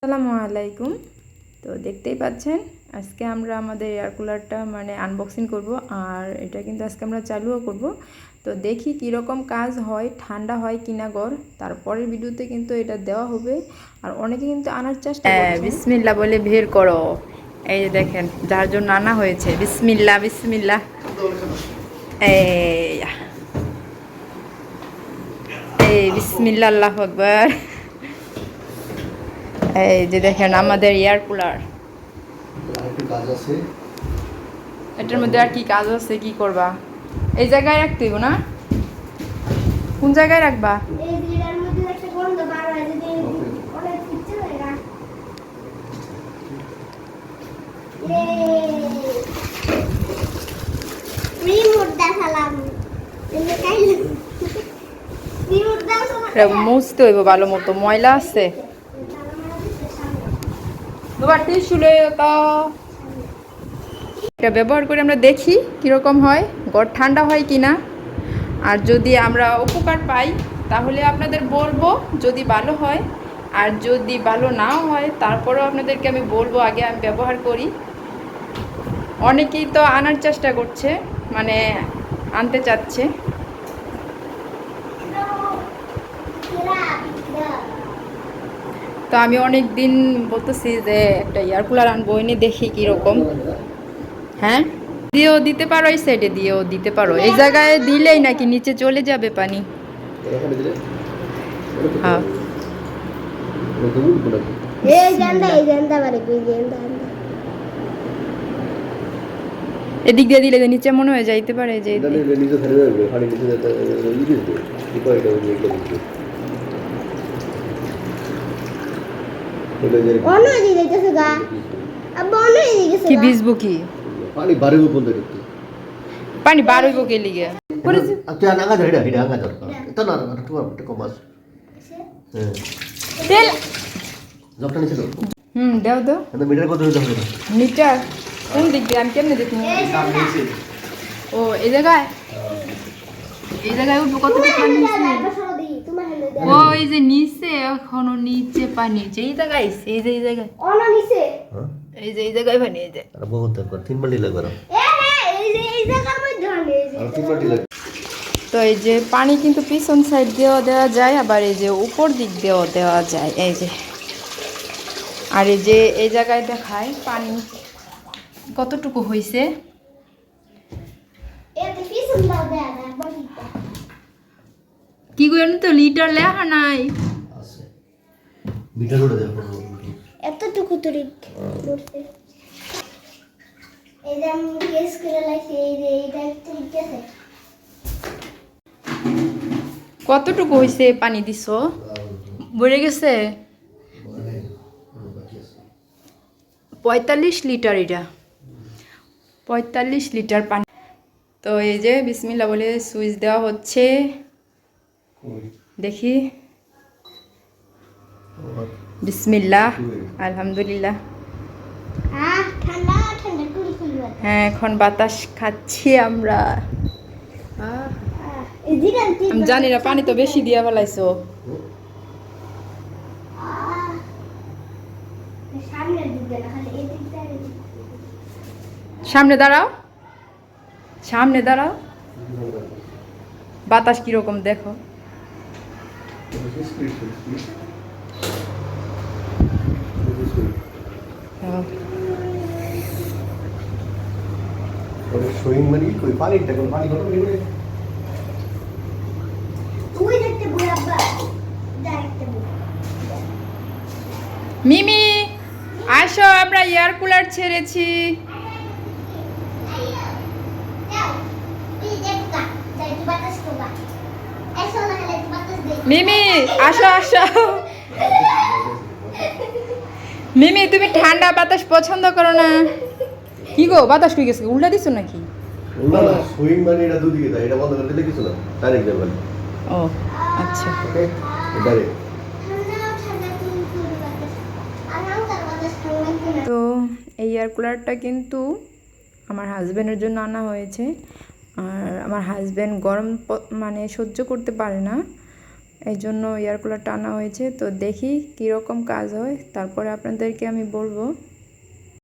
আসসালামু আলাইকুম। তো দেখতেই পাচ্ছেন আজকে আমরা আমাদের এয়ার কুলারটা আনবক্সিং করব, আর এটা কিন্তু আজকে আমরা চালুও করব। তো দেখি কি রকম কাজ হয়, ঠান্ডা হয় কিনা ঘর, তারপরের ভিডিওতে কিন্তু এটা দেওয়া হবে। আর অনেকে কিন্তু আনার চেষ্টা করছে। বিসমিল্লাহ বলে বের করো। এই যে দেখেন যার জন্য আনা হয়েছে, বিসমিল্লাহ বিসমিল্লাহ। এই এই বিসমিল্লাহ, আল্লাহু আকবার। এই যে দেখেন আমাদের এয়ার কুলার। এটার মধ্যে আর কি কাজ আছে, কি করবা? এই জায়গায় রাখতে হইব না? কোন জায়গায় রাখবা? মুছতে হইব ভালো মতো, ময়লা আছে। এটা ব্যবহার করে আমরা দেখি কীরকম হয়, ঘর ঠান্ডা হয় কিনা। আর যদি আমরা উপকার পাই তাহলে আপনাদের বলবো, যদি ভালো হয়। আর যদি ভালো না হয় তারপরেও আপনাদেরকে আমি বলবো, আগে আমি ব্যবহার করি। অনেকেই তো আনার চেষ্টা করছে, আনতে চাচ্ছে। তো আমি অনেক দিন বলতেছি যে একটা এয়ার কুলার আনবো, এনে দেখি কীরকম। হ্যাঁ, দিয়েও দিতে পারো, এই সাইডে দিয়েও দিতে পারো। এই জায়গায় দিলেই নাকি নিচে চলে যাবে পানি। হ্যাঁ, এদিক দিয়ে দিলে নিচে মনে হয়ে যাইতে পারে যে কি ভিজবো, কি পানি বাড়িব বলতে পানি বার হইব কে লিগে আচ্ছা নাগা ধরে হিডা আগা দরকার তো না না তোমার একটু কম আছে হ্যাঁ তেল জবটা নিছে দাও দাও। এটা মিটার কত দিতে হবে? মিটার কোন দিক দিয়ে আমি কেমনে দেখব? ও এই জায়গায় উঠবো। কত পানি নিছে? ও এই যে নিচে, এখনো নিচে পানি। যেই জায়গায় এই যে এই জায়গায় অন নিচে, এই যে এই জায়গায় পানি। এই যে আর বহুত দরকার 3 বালতি লাগবে না। এই জায়গার মধ্যে ঢালে আর 3 বালতি লাগবে। তো এই যে পানি কিন্তু পিছন সাইড দিয়েও দেওয়া যায়, আবার এই যে উপর দিক দিয়েও দেওয়া যায়। এই যে আর এই যে এই জায়গায় দেখায় পানি কতটুকু হয়েছে। কি করেন তো লিটার লেখা নাই, মিটার ওটা দেখো এতটুকু তো পড়ছে। এই যে আমি গেস করে লাইছি, এই যে এইটা ঠিক আছে। কতটুকু হইছে পানি দিছো? ভরে গেছে 45 লিটার। এটা 45 লিটার পানি। তো এই যে বিসমিল্লাহ বলে সুইচ দেওয়া হচ্ছে, দেখি। বিসমিল্লাহ, আলহামদুলিল্লাহ। হ্যাঁ, এখন বাতাস খাচ্ছি আমরা। আমি জানি না, পানি তো বেশি দিয়া ফেলাইছো। সামনে দাঁড়াও, সামনে দাঁড়াও। বাতাস কিরকম দেখো। মিমি আসো, আমরা এয়ার কুলার ছেড়েছি। মিমি আসো আসো। মিমি তুমি ঠান্ডা বাতাস পছন্দ করো না? কি গো, বাতাস কই গেছে? উল্টা দিছো নাকি? উল্টা না, সুইং মানে এটা দুদিকে যায়, এটা বন্ধ করে দিলে কিছু না, ডাইরেক্ট যাবে। ও আচ্ছা, ওকে ডাইরেক্ট। তো এই এয়ার কুলারটা কিন্তু আমার হাজব্যান্ডের জন্য আনা হয়েছে। আর আমার হাজব্যান্ড গরম সহ্য করতে পারে না, এই জন্য এয়ার কুলার টানা হয়েছে। তো দেখি কীরকম কাজ হয়, তারপরে আপনাদেরকে আমি বলবো।